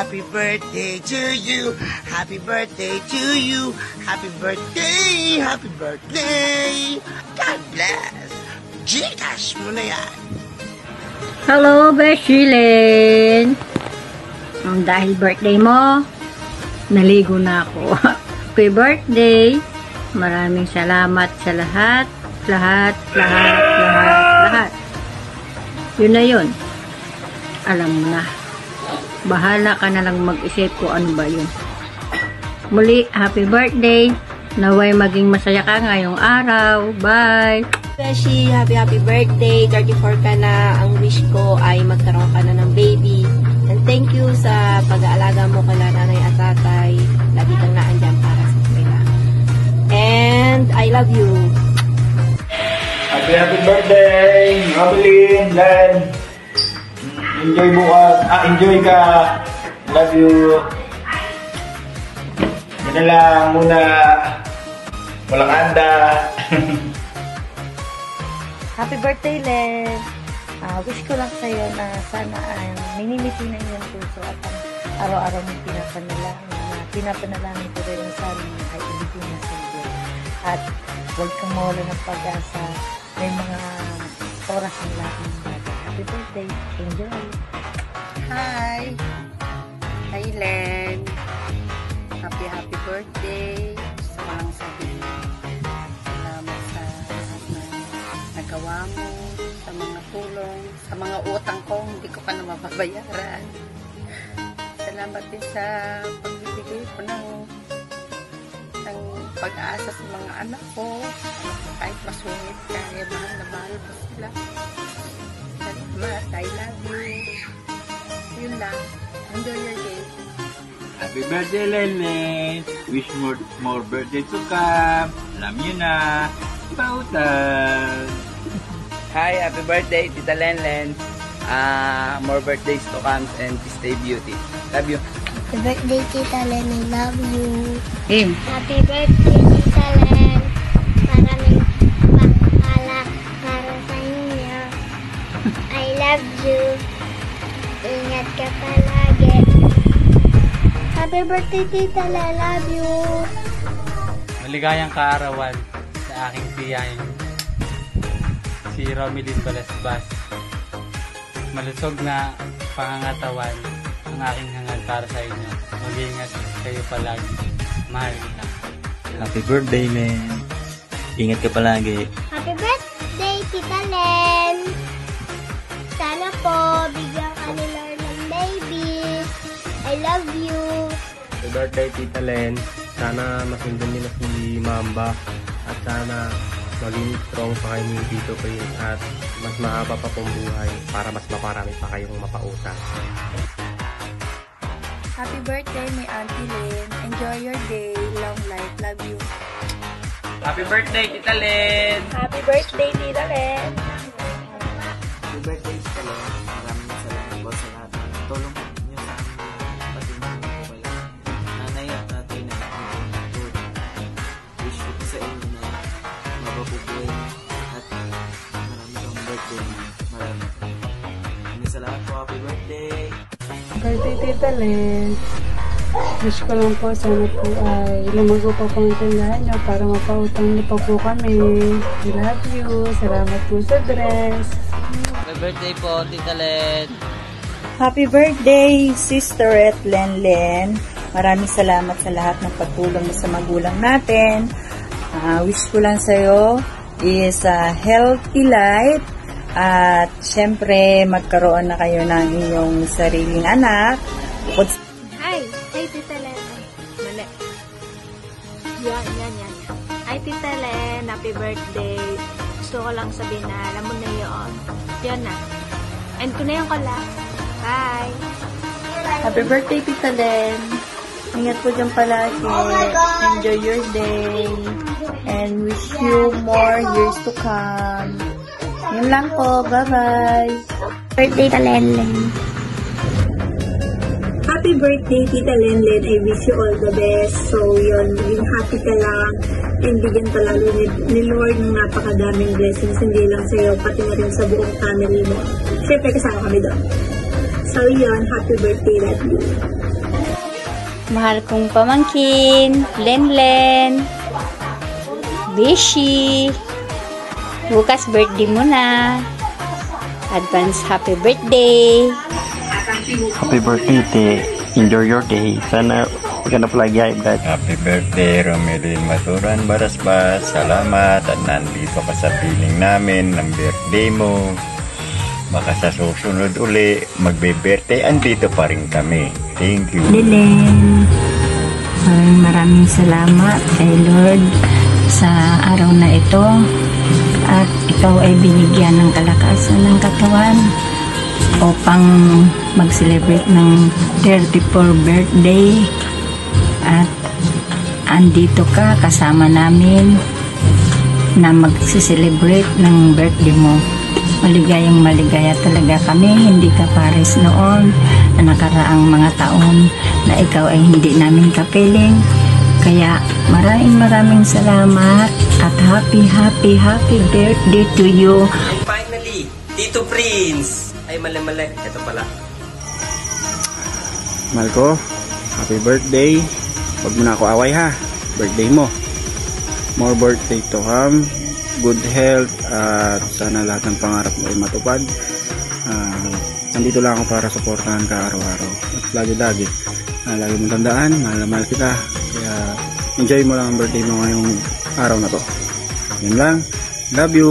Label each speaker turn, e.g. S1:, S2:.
S1: Happy birthday to you. Happy birthday to you. Happy birthday. Happy birthday. God bless. Gcash mo na yan.
S2: Hello, Beshilin. Dahil birthday mo, naligo na ako. Happy birthday. Maraming salamat sa lahat. Lahat. Yun na yun. Alam mo na. Bahala ka na lang mag-isip ko ano ba yun. Muli, happy birthday. Naway maging masaya ka ngayong araw. Bye!
S3: Beshi, happy birthday. 34 ka na. Ang wish ko ay magkaroon ka na ng baby. And thank you sa pag-aalaga mo kala nanay at tatay. Lagi kang naandyan para sa kanila. And I love you.
S4: Happy birthday, Robilyn, Len. Enjoy bukas. Enjoy ka. Love you. Yan na lang muna. Walang anda.
S5: Happy birthday, Len. Wish ko lang sa'yo na sana minimiti na yung puso at araw-araw mong pinapanalangin ko rin sana ay ibigin na sa iyo. At huwag kang mawala ng pag-asa. May mga oras ng lahat ng bata. Happy birthday. Enjoy.
S6: Hi! Hi, Len. Happy birthday. Gusto ko lang sabihin. Salamat sa lahat na nagawa mo, sa mga tulong, sa mga utang ko, hindi ko pa na mababayaran. Salamat din sa pagbibigay ko ng pag-asa sa mga anak ko. Kahit masungit ka, mahal na mahal ko sila. Salamat, I love you. Yun lang. Enjoy your day.
S4: Happy birthday, Len. Wish more birthdays to come. Alam nyo na. Pautan.
S7: Hi, happy birthday, Tita Len. More birthdays to come and stay beauty. Love you.
S8: Happy birthday, Tita Len. I love you.
S2: Him.
S8: Happy birthday, Tita Len. Maraming pagpala para sa inyo. I love you. Ingat ka palagi. Happy birthday, Tita Len. I love you.
S9: Maligayang kaarawan sa aking tiyahin, si Robilyn Balasbas. Malusog na pangangatawan ang aking hangad para sa inyo. Mag-iingat kayo palagi. Mahal kita.
S10: Happy birthday, Len. Ingat ka palagi.
S8: Happy birthday, Tita Len. Sana po bigyan ka ni Lord ng baby. I love you.
S11: Happy birthday, Tita Len. Sana masundan niyo na si Mamba. At sana maging strong pa kayo ni Tito Prince. At mas mahaba pa pong buhay para mas maparami pa kayong mapautang.
S5: Happy birthday, my Auntie Len. Enjoy your day. Long life. Love you.
S7: Happy birthday, Tita Len.
S5: Happy birthday, Tita Len.
S12: Happy birthday, Tita Len. Maraming salamat po sa lahat ng tulong niyo sa amin. Pati mga po kayo. Nanay at tatay na nakikita. Wish ko po sa inyo na mababubuhay at marami kang birthday. Maraming salamat po. Happy birthday.
S13: Birthday, Tita Len. Wish ko lang po, sana po ay lumago pa po ang tindahan nyo para mapautang niyo pa po kami. I love you. Salamat po sa dress.
S7: Happy birthday po, Tita Len.
S14: Happy birthday, Sister Len. Maraming salamat sa lahat ng pagtulong mo sa magulang natin. Wish ko lang sa'yo is a healthy life. At syempre, magkaroon na kayo ng inyong sariling anak.
S5: Hi! Hi, Tita Len. Mali. Yan. Hi, Tita Len. Happy birthday. Gusto ko lang sabihin na alam mo na yun. Yan na. End ko na yung kala. Bye!
S2: Happy birthday, Tita Len. Ingat po dyan palagi. Enjoy your day. And wish you more years to come. Yun lang po. Bye-bye.
S8: Birthday, Tita Len.
S3: Happy birthday, Tita Len. I wish you all the best. So, yun, maging happy ka lang. And bigyan palalo ni Lord ng napakadaming blessings. Hindi lang sa'yo, pati na rin sa buong family mo. Siyempre, kasama kami doon. So, yun, happy birthday, love you.
S2: mahal kong pamangkin, Lenlen, Bishi. Bukas birthday mo na. Advance happy birthday.
S10: Happy birthday, te. Enjoy your day. Sana maghanap lagi ay Brad.
S15: Happy birthday, Romelin Maturan Barasbas. Salamat at nandito ka sa piling namin ng birthday mo. Baka sa susunod uli, magbe-birthday, andito pa rin kami. Thank you.
S2: Lilen, maraming salamat kay Lord sa araw na ito. At ikaw ay binigyan ng kalakasan ng katawan upang mag-celebrate ng 34th birthday. At andito ka kasama namin na mag-celebrate ng birthday mo. Maligayang maligaya talaga kami, hindi ka pares noon na nakaraang mga taon na ikaw ay hindi namin kapiling. Kaya maraming salamat at happy birthday to you.
S16: Finally, Tito Prince! Ay, mali. Ito pala.
S17: Malko, happy birthday. Huwag mo na ako away ha. Birthday mo. More birthday to come. Good health at sana lahat ng pangarap mo ay matupad. Nandito lang ako para suportahan ka araw-araw. At lagi mong tandaan, mahal na mahal kita. Kaya enjoy mo lang ang birthday mo ngayong araw na to. Yun lang. Love you.